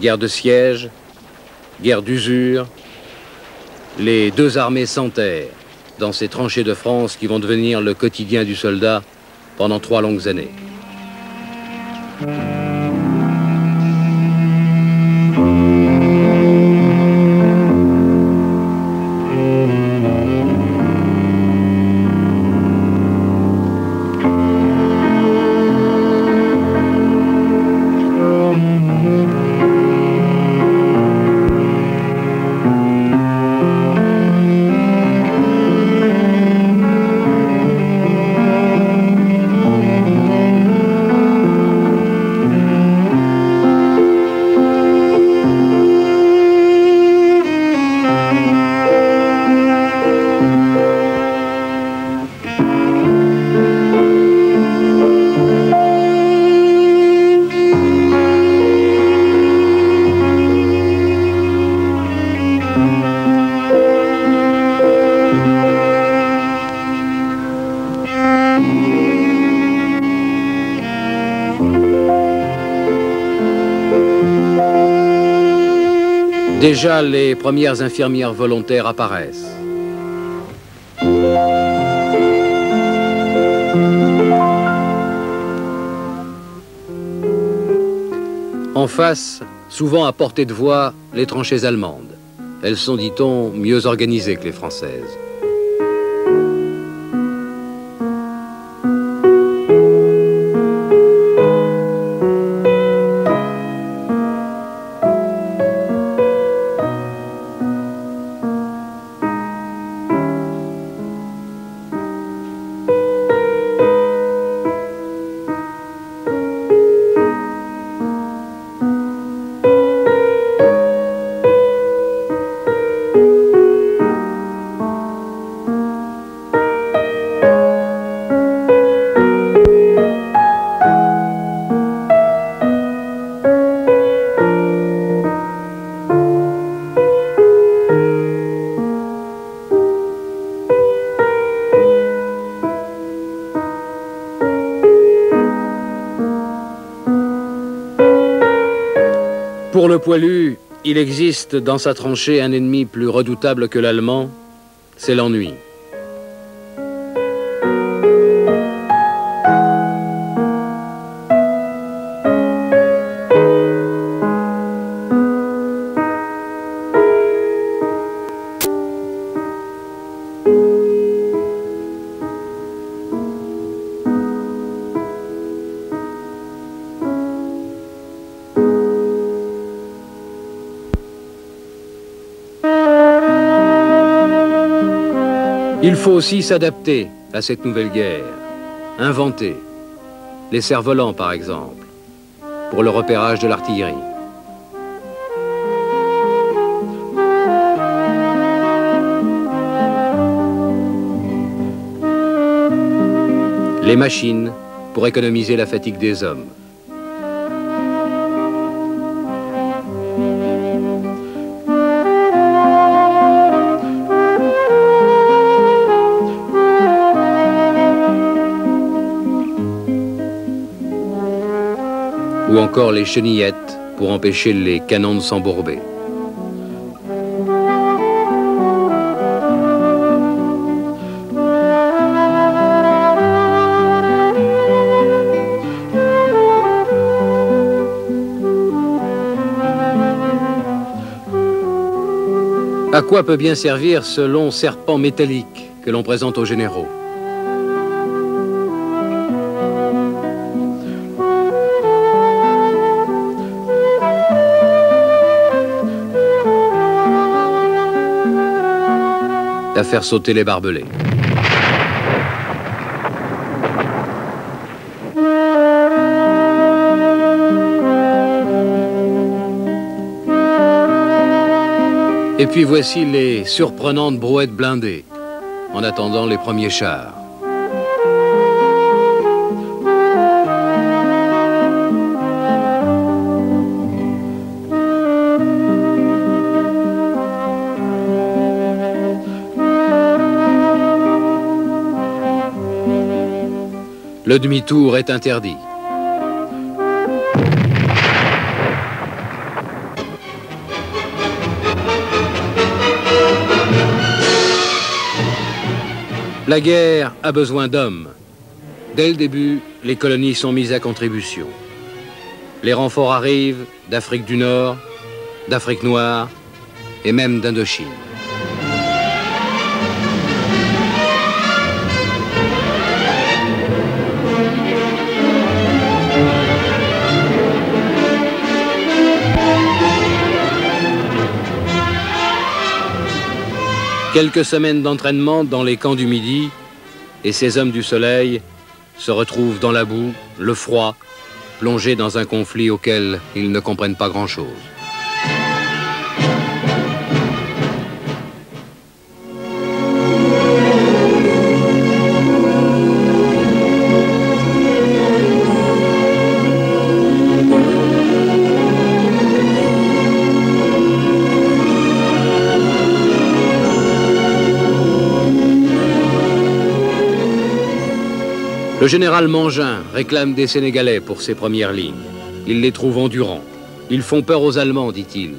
Guerre de siège, guerre d'usure, les deux armées s'enterrent dans ces tranchées de France qui vont devenir le quotidien du soldat pendant 3 longues années. Déjà, les premières infirmières volontaires apparaissent. En face, souvent à portée de voix, les tranchées allemandes. Elles sont, dit-on, mieux organisées que les françaises. Pour le poilu, il existe dans sa tranchée un ennemi plus redoutable que l'allemand, c'est l'ennui. Il faut aussi s'adapter à cette nouvelle guerre, inventer, les cerfs-volants par exemple, pour le repérage de l'artillerie. Les machines pour économiser la fatigue des hommes. Ou encore les chenillettes pour empêcher les canons de s'embourber. À quoi peut bien servir ce long serpent métallique que l'on présente aux généraux? À faire sauter les barbelés. Et puis voici les surprenantes brouettes blindées, en attendant les premiers chars. Le demi-tour est interdit. La guerre a besoin d'hommes. Dès le début, les colonies sont mises à contribution. Les renforts arrivent d'Afrique du Nord, d'Afrique noire et même d'Indochine. Quelques semaines d'entraînement dans les camps du Midi et ces hommes du soleil se retrouvent dans la boue, le froid, plongés dans un conflit auquel ils ne comprennent pas grand-chose. Le général Mangin réclame des Sénégalais pour ses premières lignes. Il les trouve endurants. Ils font peur aux Allemands, dit-il.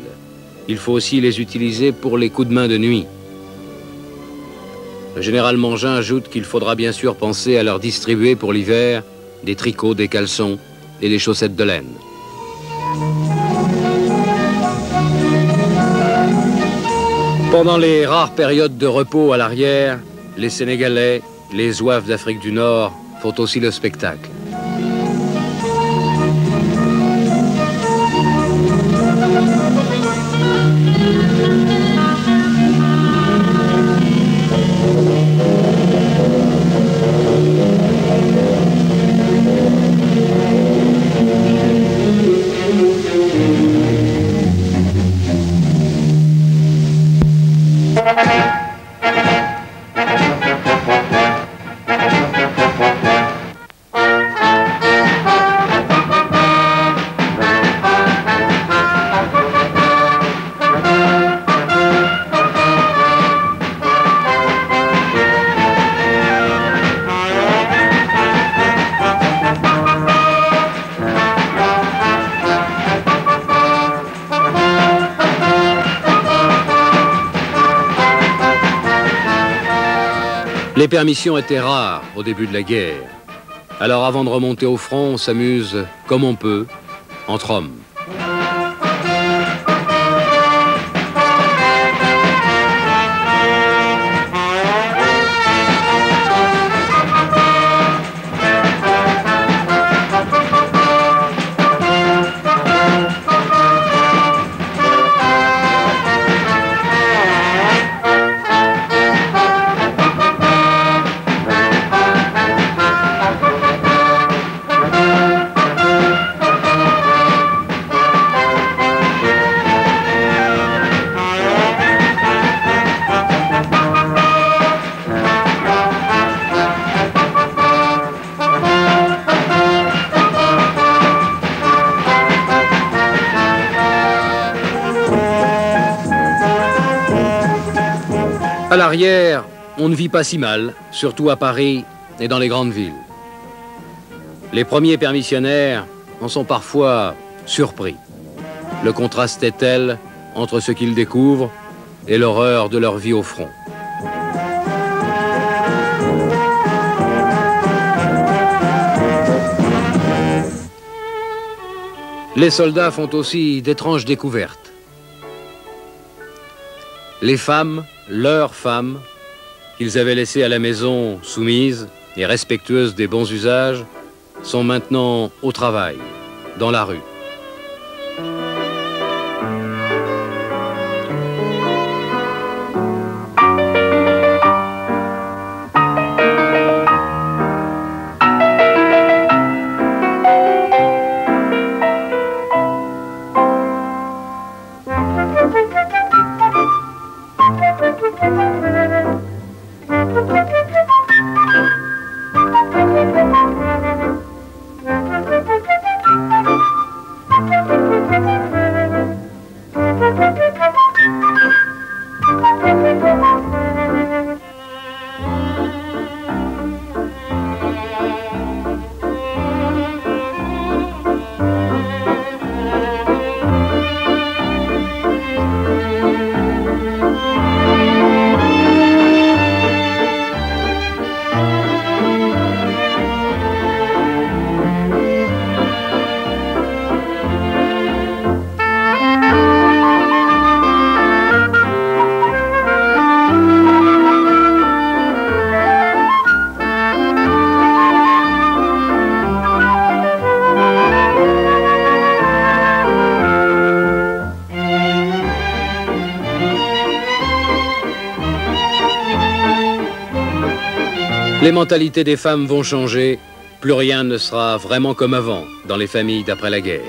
Il faut aussi les utiliser pour les coups de main de nuit. Le général Mangin ajoute qu'il faudra bien sûr penser à leur distribuer pour l'hiver des tricots, des caleçons et des chaussettes de laine. Pendant les rares périodes de repos à l'arrière, les Sénégalais, les zouaves d'Afrique du Nord, font aussi le spectacle. Les permissions étaient rares au début de la guerre. Alors avant de remonter au front, on s'amuse comme on peut, entre hommes. À l'arrière, on ne vit pas si mal, surtout à Paris et dans les grandes villes. Les premiers permissionnaires en sont parfois surpris. Le contraste est tel entre ce qu'ils découvrent et l'horreur de leur vie au front. Les soldats font aussi d'étranges découvertes. Les femmes, leurs femmes, qu'ils avaient laissées à la maison soumises et respectueuses des bons usages, sont maintenant au travail, dans la rue. Les mentalités des femmes vont changer. Plus rien ne sera vraiment comme avant dans les familles d'après la guerre.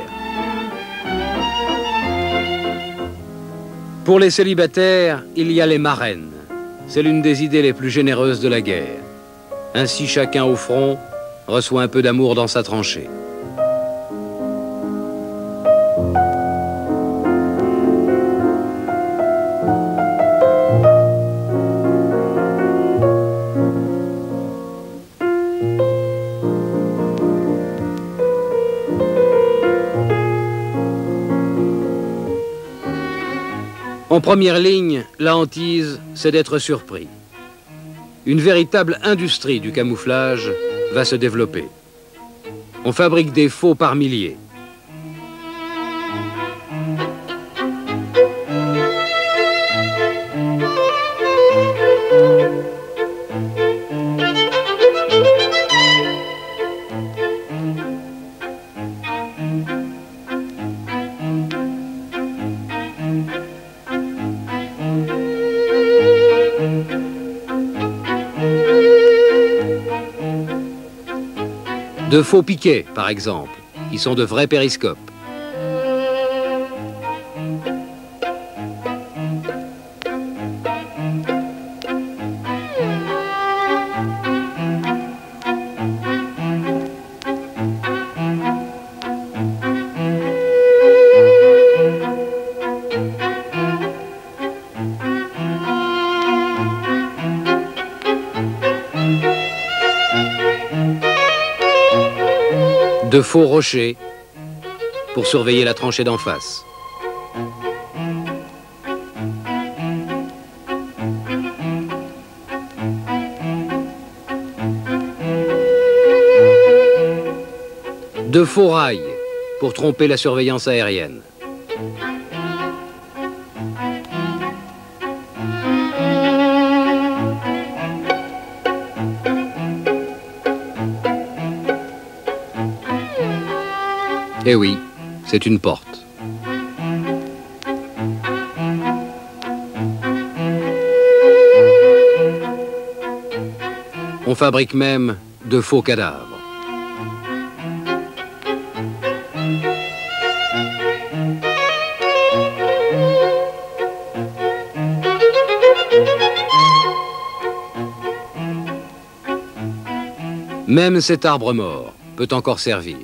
Pour les célibataires, il y a les marraines. C'est l'une des idées les plus généreuses de la guerre. Ainsi, chacun au front reçoit un peu d'amour dans sa tranchée. En première ligne, la hantise, c'est d'être surpris. Une véritable industrie du camouflage va se développer. On fabrique des faux par milliers. De faux piquets, par exemple, qui sont de vrais périscopes. De faux rochers pour surveiller la tranchée d'en face. De faux rails pour tromper la surveillance aérienne. Eh oui, c'est une porte. On fabrique même de faux cadavres. Même cet arbre mort peut encore servir.